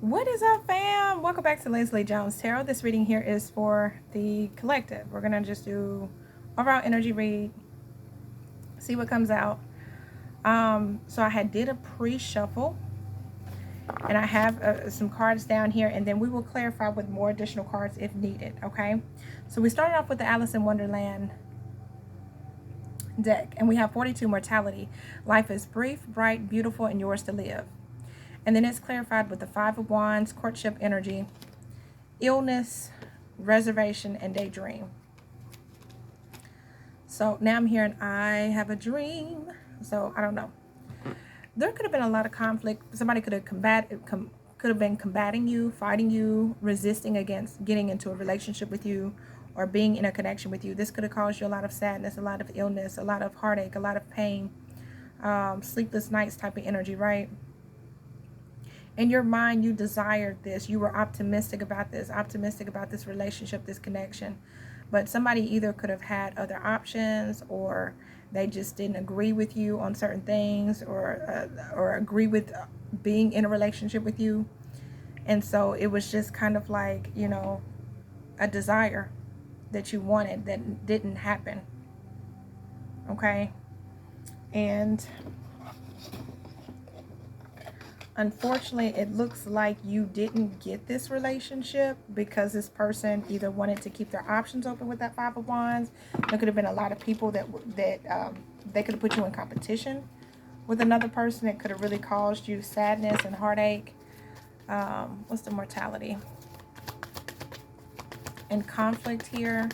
What is up, fam? Welcome back to Leslie Jones Tarot. This reading here is for the collective. We're gonna just do overall energy read, see what comes out. So I did a pre-shuffle, and I have some cards down here, and then we will clarify with more additional cards if needed. Okay. So we started off with the Alice in Wonderland deck, and we have 42 mortality. Life is brief, bright, beautiful, and yours to live. And then it's clarified with the Five of Wands, courtship energy, illness, reservation, and daydream. So now I'm hearing I have a dream. So I don't know. There could have been a lot of conflict. Somebody could have been combating you, fighting you, resisting against getting into a relationship with you or being in a connection with you. This could have caused you a lot of sadness, a lot of illness, a lot of heartache, a lot of pain, sleepless nights type of energy, right? In your mind, you desired this. You were optimistic about this relationship, this connection. But somebody either could have had other options, or they just didn't agree with you on certain things, or agree with being in a relationship with you. And so it was just kind of like, you know, a desire that you wanted that didn't happen. Okay? And unfortunately, it looks like you didn't get this relationship because this person either wanted to keep their options open with that Five of Wands. There could have been a lot of people that they could have put you in competition with another person. It could have really caused you sadness and heartache. What's the mortality? And conflict here.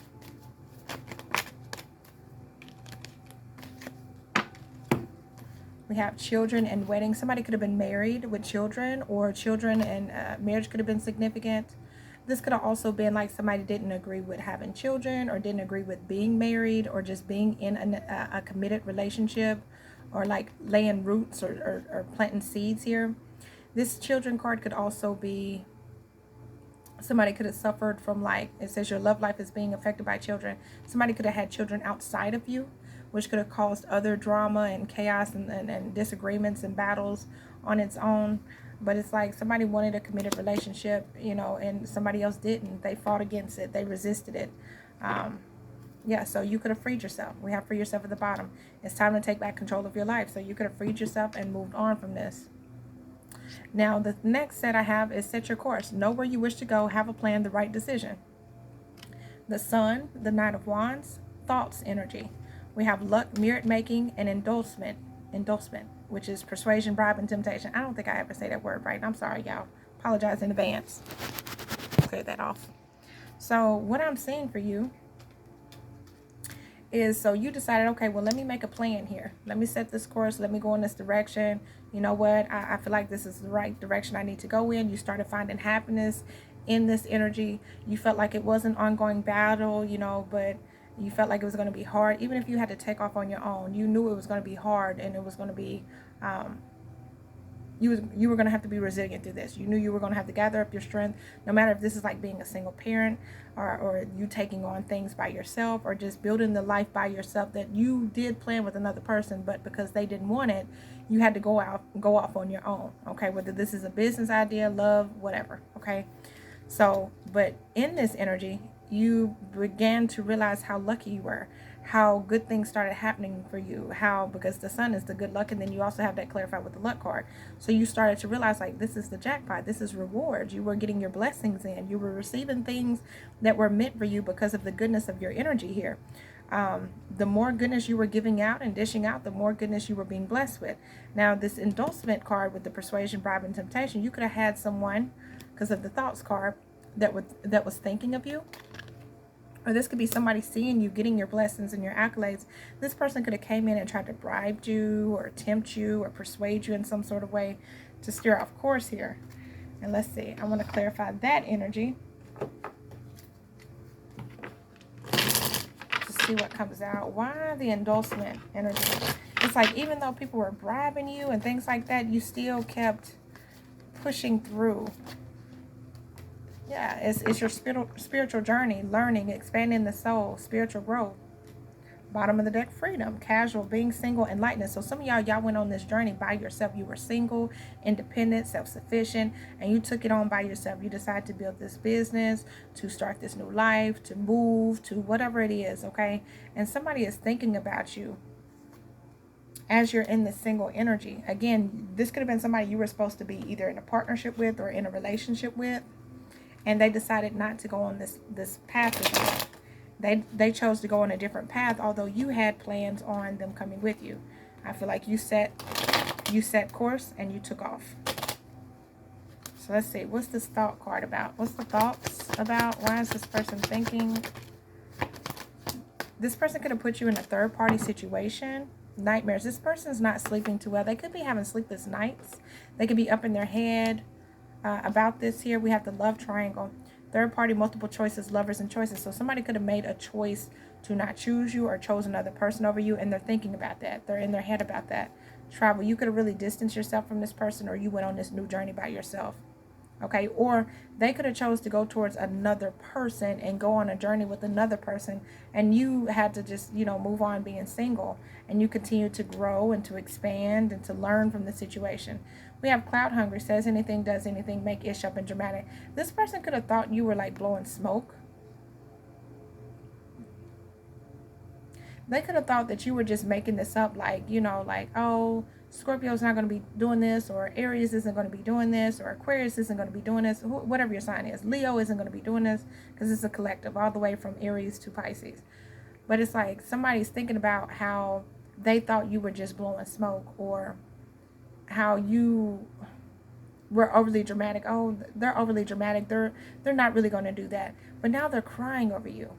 We have children and weddings. Somebody could have been married with children, or children and marriage could have been significant. This could have also been like somebody didn't agree with having children, or didn't agree with being married, or just being in a committed relationship, or like laying roots or planting seeds here. This children card could also be somebody could have suffered from, like it says, your love life is being affected by children. Somebody could have had children outside of you, which could have caused other drama and chaos and disagreements and battles on its own. But it's like somebody wanted a committed relationship, you know, and somebody else didn't. They fought against it. They resisted it. Yeah, so you could have freed yourself. We have free yourself at the bottom. It's time to take back control of your life. So you could have freed yourself and moved on from this. Now, the next set I have is set your course. Know where you wish to go. Have a plan, the right decision. The Sun, the Knight of Wands, thoughts energy. We have luck, merit making, and endorsement, which is persuasion, bribe, and temptation. I don't think I ever say that word right. I'm sorry, y'all. Apologize in advance. Clear that off. So what I'm seeing for you is, so you decided, okay, well, let me make a plan here. Let me set this course. Let me go in this direction. You know what? I feel like this is the right direction I need to go in. You started finding happiness in this energy. You felt like it was an ongoing battle, you know, but you felt like it was going to be hard. Even if you had to take off on your own, you knew it was going to be hard, and it was going to be, you were going to have to be resilient through this. You knew you were going to have to gather up your strength, no matter if this is like being a single parent, or you taking on things by yourself, or just building the life by yourself that you did plan with another person, but because they didn't want it, you had to go off on your own. Okay, whether this is a business idea, love, whatever. Okay, so, but in this energy, you began to realize how lucky you were, how good things started happening for you, how, because the Sun is the good luck, and then you also have that clarified with the luck card. So you started to realize, like, this is the jackpot, this is rewards. You were getting your blessings in, you were receiving things that were meant for you because of the goodness of your energy here. The more goodness you were giving out and dishing out, the more goodness you were being blessed with. Now, this endorsement card with the persuasion, bribe, and temptation, you could have had someone, because of the thoughts card, that was thinking of you. Or this could be somebody seeing you getting your blessings and your accolades. This person could have came in and tried to bribe you or tempt you or persuade you in some sort of way to steer off course here. And let's see, I want to clarify that energy to see what comes out. Why the endorsement energy? It's like, even though people were bribing you and things like that, you still kept pushing through. Yeah, it's your spiritual journey, learning, expanding the soul, spiritual growth. Bottom of the deck, freedom, casual, being single, and lightness. So some of y'all went on this journey by yourself. You were single, independent, self-sufficient, and you took it on by yourself. You decided to build this business, to start this new life, to move, to whatever it is, okay? And somebody is thinking about you as you're in the single energy. Again, this could have been somebody you were supposed to be either in a partnership with or in a relationship with, and they decided not to go on this path with you. They chose to go on a different path, although you had plans on them coming with you. I feel like you set course and you took off. So let's see, what's this thought card about? What's the thoughts about? Why is this person thinking? This person could have put you in a third-party situation. Nightmares. This person's not sleeping too well. They could be having sleepless nights. They could be up in their head about this here. We have the love triangle. Third party, multiple choices, lovers, and choices. So somebody could have made a choice to not choose you or chose another person over you, and they're thinking about that. They're in their head about that. Travel. You could have really distanced yourself from this person, or you went on this new journey by yourself. Okay, or they could have chose to go towards another person and go on a journey with another person, and you had to just, move on being single, and you continue to grow and to expand and to learn from the situation. We have cloud hungry, says anything, does anything, make ish up and dramatic. This person could have thought you were like blowing smoke. They could have thought that you were just making this up, like, oh, Scorpio's not going to be doing this, or Aries isn't going to be doing this, or Aquarius isn't going to be doing this, whatever your sign is. Leo isn't going to be doing this, because it's a collective all the way from Aries to Pisces. But it's like somebody's thinking about how they thought you were just blowing smoke, or how you were overly dramatic. Oh, they're overly dramatic. They're not really going to do that. But now they're crying over you.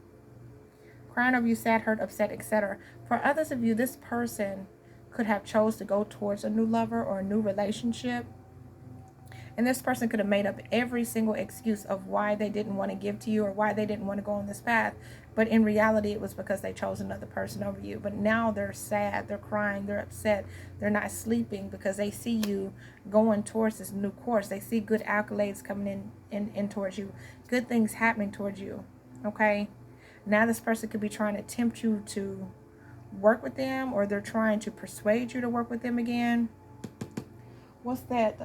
Crying over you, sad, hurt, upset, etc. For others of you, this person could have chose to go towards a new lover or a new relationship. And this person could have made up every single excuse of why they didn't want to give to you or why they didn't want to go on this path. But in reality, it was because they chose another person over you. But now they're sad, they're crying, they're upset, they're not sleeping because they see you going towards this new course. They see good accolades coming in towards you, good things happening towards you, okay? Now this person could be trying to tempt you to work with them, or they're trying to persuade you to work with them again. What's that?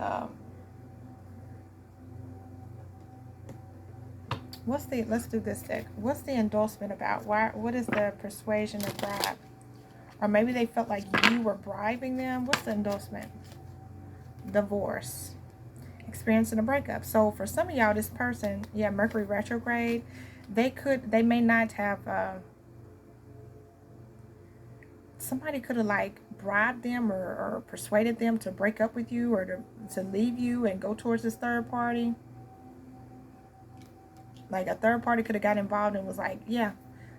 Let's do this deck. What's the endorsement about? What is the persuasion or bribe? Or maybe they felt like you were bribing them. What's the endorsement? Divorce. Experiencing a breakup. So for some of y'all, this person, Mercury retrograde, they may not have, somebody could have like bribed them or persuaded them to break up with you, or to leave you and go towards this third party. Like a third party could have got involved and was like,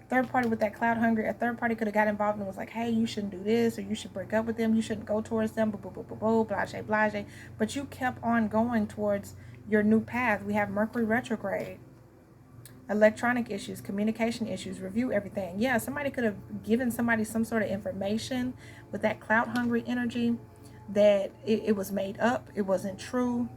third party with that cloud hungry, a third party could have got involved and was like, hey, you shouldn't do this, or you should break up with them, you shouldn't go towards them, blase, blase. But you kept on going towards your new path. We have Mercury retrograde. Electronic issues, communication issues, review everything. Yeah, somebody could have given somebody some sort of information with that cloud hungry energy that it was made up, it wasn't true.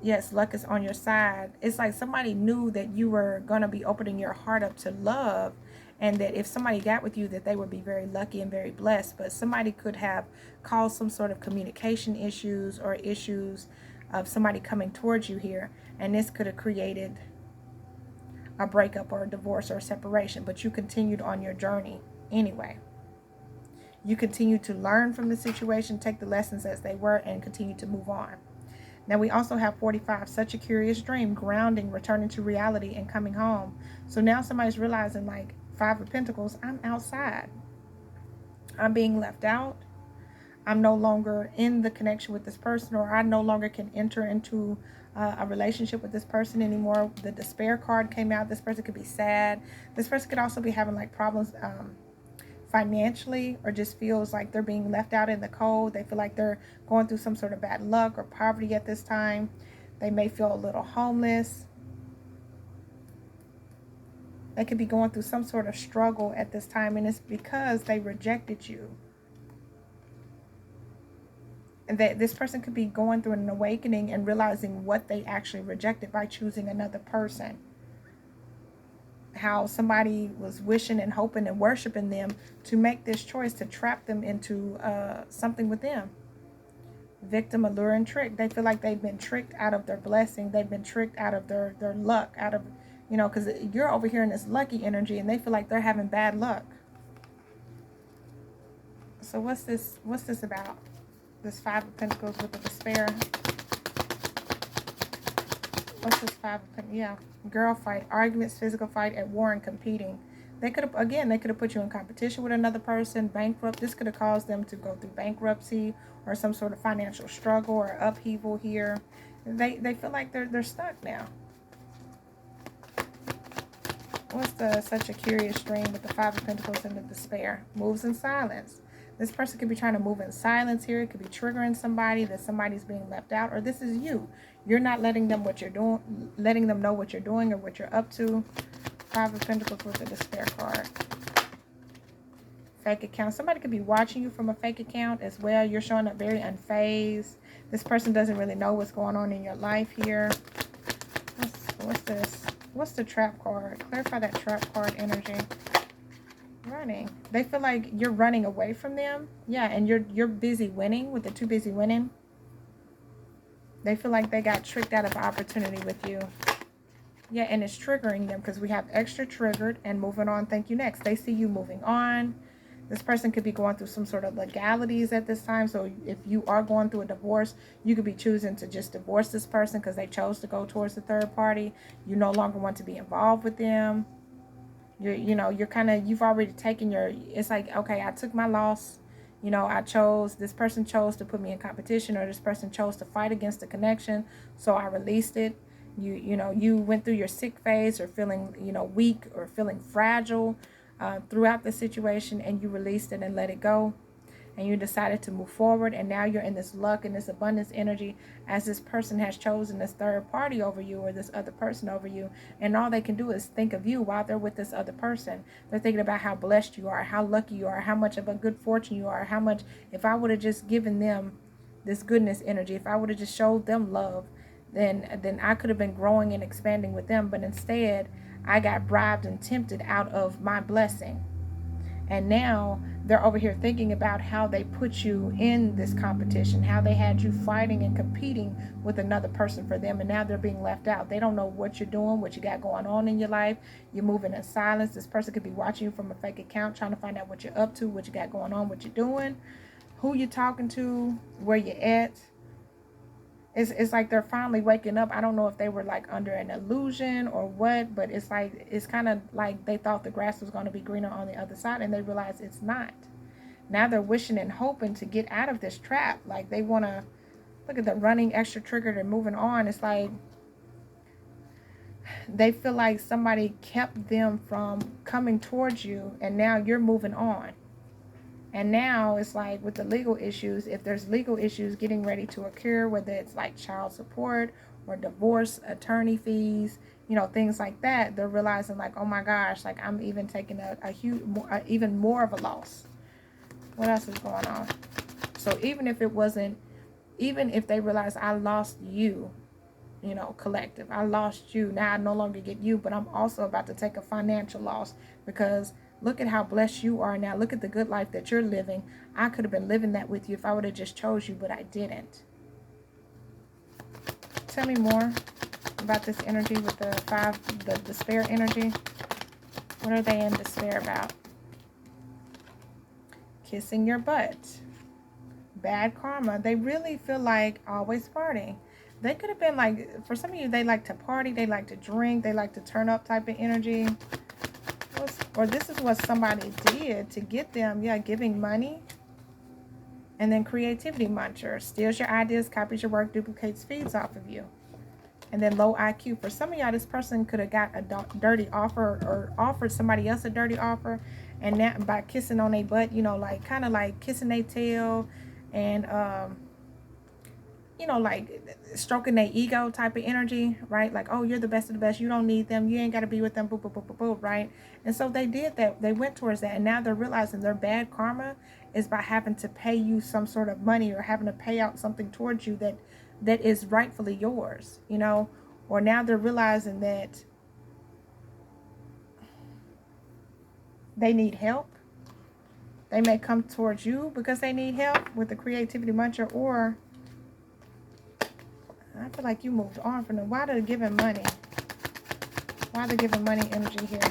Yes, luck is on your side. It's like somebody knew that you were going to be opening your heart up to love, and that if somebody got with you, that they would be very lucky and very blessed. But somebody could have caused some sort of communication issues, or issues of somebody coming towards you here, and this could have created a breakup or a divorce or a separation. But you continued on your journey anyway. You continued to learn from the situation, take the lessons as they were, and continue to move on. Now we also have 45, such a curious dream, grounding, returning to reality, and coming home. So now somebody's realizing, like 5 of Pentacles, I'm outside. I'm being left out. I'm no longer in the connection with this person, or I no longer can enter into a relationship with this person anymore. The despair card came out. This person could be sad. This person could also be having like problems financially, or just feels like they're being left out in the cold. They feel like they're going through some sort of bad luck or poverty at this time. They may feel a little homeless. They could be going through some sort of struggle at this time, and it's because they rejected you. And that this person could be going through an awakening and realizing what they actually rejected by choosing another person. how somebody was wishing and hoping and worshiping them to make this choice to trap them into something with them. Victim, allure, and trick. They feel like they've been tricked out of their blessing. They've been tricked out of their luck, out of, because you're over here in this lucky energy and they feel like they're having bad luck. So what's this about? This Five of Pentacles with the despair. What's this Five of Pentacles? Yeah. Girl fight, arguments, physical fight, at war and competing. They could have put you in competition with another person, bankrupt. This could have caused them to go through bankruptcy or some sort of financial struggle or upheaval here. They feel like they're stuck now. What's such a curious dream with the Five of Pentacles and the despair? Moves in silence. This person could be trying to move in silence here. It could be triggering somebody, that somebody's being left out, or this is you. You're not letting them know what you're doing or what you're up to. Five of Pentacles with the despair card. Fake account. Somebody could be watching you from a fake account as well. You're showing up very unfazed. This person doesn't really know what's going on in your life here. What's this? What's the trap card? Clarify that trap card energy. Running. They feel like you're running away from them. Yeah, and you're busy winning with the too busy winning. They feel like they got tricked out of opportunity with you. Yeah, and it's triggering them because we have extra triggered and moving on. Thank you, next. They see you moving on. This person could be going through some sort of legalities at this time. So if you are going through a divorce, you could be choosing to just divorce this person because they chose to go towards the third party. You no longer want to be involved with them. You've already taken it's like, okay, I took my loss. This person chose to put me in competition, or this person chose to fight against the connection. So I released it. You went through your sick phase or feeling, weak or feeling fragile throughout the situation, and you released it and let it go. And you decided to move forward, and now you're in this luck and this abundance energy as this person has chosen this third party over you, or this other person over you, and all they can do is think of you while they're with this other person. They're thinking about how blessed you are, how lucky you are, how much of a good fortune you are, how much, if I would have just given them this goodness energy, if I would have just showed them love, then I could have been growing and expanding with them. But instead, I got bribed and tempted out of my blessing. And now they're over here thinking about how they put you in this competition, how they had you fighting and competing with another person for them, and now they're being left out. They don't know what you're doing, what you got going on in your life. You're moving in silence. This person could be watching you from a fake account, trying to find out what you're up to, what you got going on, what you're doing, who you're talking to, where you're at. It's like they're finally waking up. I don't know if they were like under an illusion or what, but it's kind of like they thought the grass was going to be greener on the other side, and they realize it's not. Now they're wishing and hoping to get out of this trap. Like they want to, look at the running, extra triggered, and moving on. It's like they feel like somebody kept them from coming towards you, and now you're moving on. And now it's like with the legal issues, if there's legal issues getting ready to occur, whether it's like child support or divorce, attorney fees, things like that, they're realizing like, oh my gosh, like I'm even taking a huge, even more of a loss. What else is going on? So even if they realize I lost you, collective, I lost you, now I no longer get you, but I'm also about to take a financial loss because look at how blessed you are now. Look at the good life that you're living. I could have been living that with you if I would have just chose you, but I didn't. Tell me more about this energy with the despair energy. What are they in despair about? Kissing your butt. Bad karma. They really feel like always partying. They could have been like, for some of you, they like to party, they like to drink, they like to turn up type of energy. Or this is what somebody did to get them, giving money. And then creativity muncher. Steals your ideas, copies your work, duplicates, feeds off of you. And then low IQ. For some of y'all, this person could have got a dirty offer or offered somebody else a dirty offer. And now by kissing on their butt, kind of like kissing their tail and, like stroking their ego type of energy, right? Like, oh, you're the best of the best. You don't need them. You ain't got to be with them. Boop, boop, boop, boop, boop, right? And so they did that. They went towards that. And now they're realizing their bad karma is by having to pay you some sort of money or having to pay out something towards you that is rightfully yours, Or now they're realizing that they need help. They may come towards you because they need help with the creativity muncher, or I feel like you moved on from them. Why they're giving money? Why they're giving money energy here?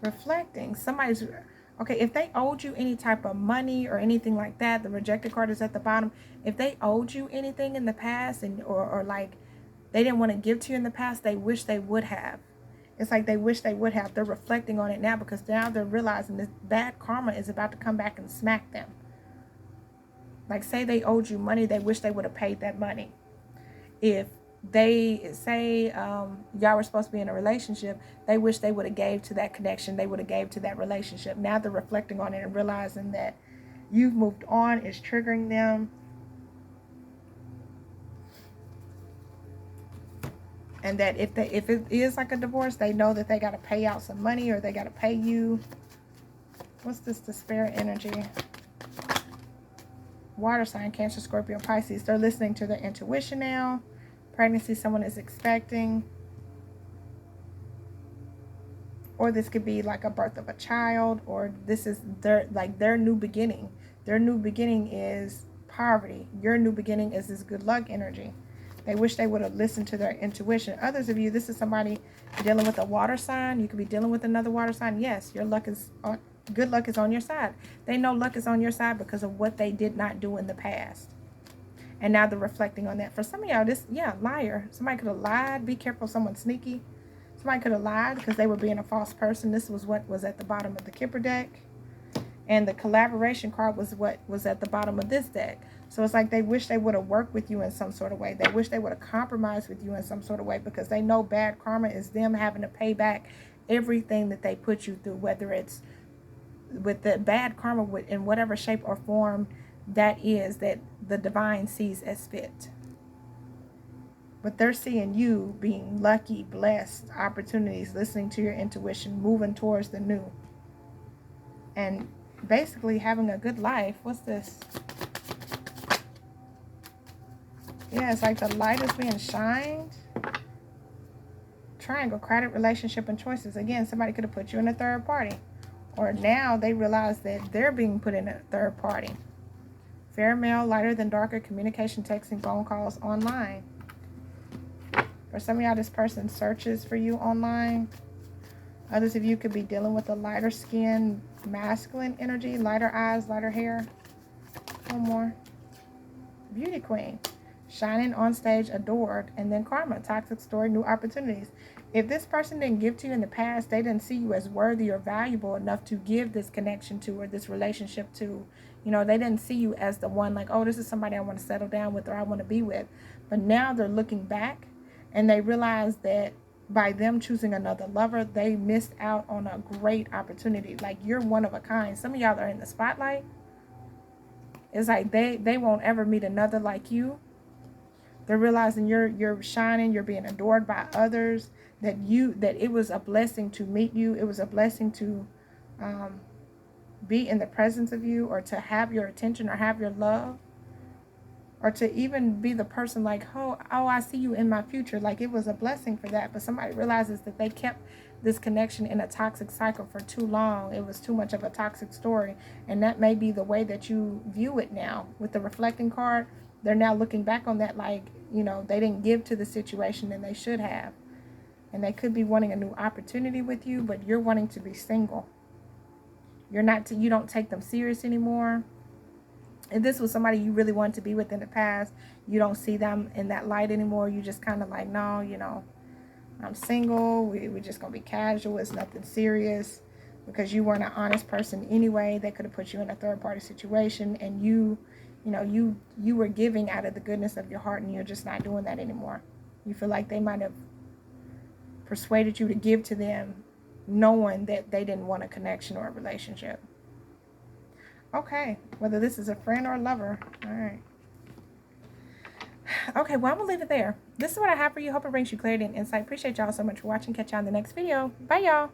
Reflecting. Somebody's... Okay, if they owed you any type of money or anything like that, the rejected card is at the bottom. If they owed you anything in the past, and or like they didn't want to give to you in the past, they wish they would have. It's like they wish they would have. They're reflecting on it now because now they're realizing this bad karma is about to come back and smack them. Like, say they owed you money, they wish they would have paid that money. If they say y'all were supposed to be in a relationship, they wish they would have gave to that connection, they would have gave to that relationship. Now they're reflecting on it and realizing that you've moved on, is triggering them. And that if it is like a divorce, they know that they got to pay out some money, or they got to pay you. What's this despair energy? Water sign, Cancer, Scorpio, Pisces. They're listening to their intuition now. Pregnancy someone is expecting. Or this could be like a birth of a child, or this is their new beginning. Their new beginning is poverty. Your new beginning is this good luck energy. They wish they would have listened to their intuition. Others of you, this is somebody dealing with a water sign. You could be dealing with another water sign. Yes, your luck is on, good luck is on your side. They know luck is on your side because of what they did not do in the past. And now they're reflecting on that. For some of y'all, this, liar. Somebody could have lied. Be careful, someone sneaky. Somebody could have lied because they were being a false person. This was what was at the bottom of the Kipper deck. And the collaboration card was what was at the bottom of this deck. So it's like they wish they would have worked with you in some sort of way. They wish they would have compromised with you in some sort of way, because they know bad karma is them having to pay back everything that they put you through, whether it's with the bad karma in whatever shape or form that is, that the divine sees as fit. But they're seeing you being lucky, blessed, opportunities, listening to your intuition, moving towards the new. And basically having a good life. What's this? Yeah, it's like the light is being shined. Triangle, credit, relationship, and choices. Again, somebody could have put you in a third party. Or now they realize that they're being put in a third party. Fair, male, lighter than darker, communication, texting, phone calls, online. For some of y'all, this person searches for you online. Others of you could be dealing with a lighter skin, masculine energy, lighter eyes, lighter hair. One more. Beauty queen. Shining on stage, adored, and then karma, toxic story, new opportunities. If this person didn't give to you in the past, they didn't see you as worthy or valuable enough to give this connection to, or this relationship to. You know, they didn't see you as the one, like, oh, this is somebody I want to settle down with, or I want to be with. But now they're looking back and they realize that by them choosing another lover, they missed out on a great opportunity. Like, you're one of a kind. Some of y'all are in the spotlight. It's like they won't ever meet another like you. They're realizing you're shining, you're being adored by others, that it was a blessing to meet you. It was a blessing to be in the presence of you, or to have your attention, or have your love, or to even be the person like, oh, I see you in my future. Like, it was a blessing for that. But somebody realizes that they kept this connection in a toxic cycle for too long. It was too much of a toxic story. And that may be the way that you view it now. With the reflecting card, they're now looking back on that like, you know, they didn't give to the situation and they should have. And they could be wanting a new opportunity with you, but you're wanting to be single. You don't take them serious anymore. If this was somebody you really wanted to be with in the past, you don't see them in that light anymore. You just kind of like, no, you know, I'm single. We're just going to be casual. It's nothing serious, because you weren't an honest person anyway. They could have put you in a third party situation, and you were giving out of the goodness of your heart, and you're just not doing that anymore. You feel like they might have persuaded you to give to them, knowing that they didn't want a connection or a relationship. Okay, whether this is a friend or a lover. All right. Okay, well, I'm going to leave it there. This is what I have for you. Hope it brings you clarity and insight. Appreciate y'all so much for watching. Catch y'all in the next video. Bye, y'all.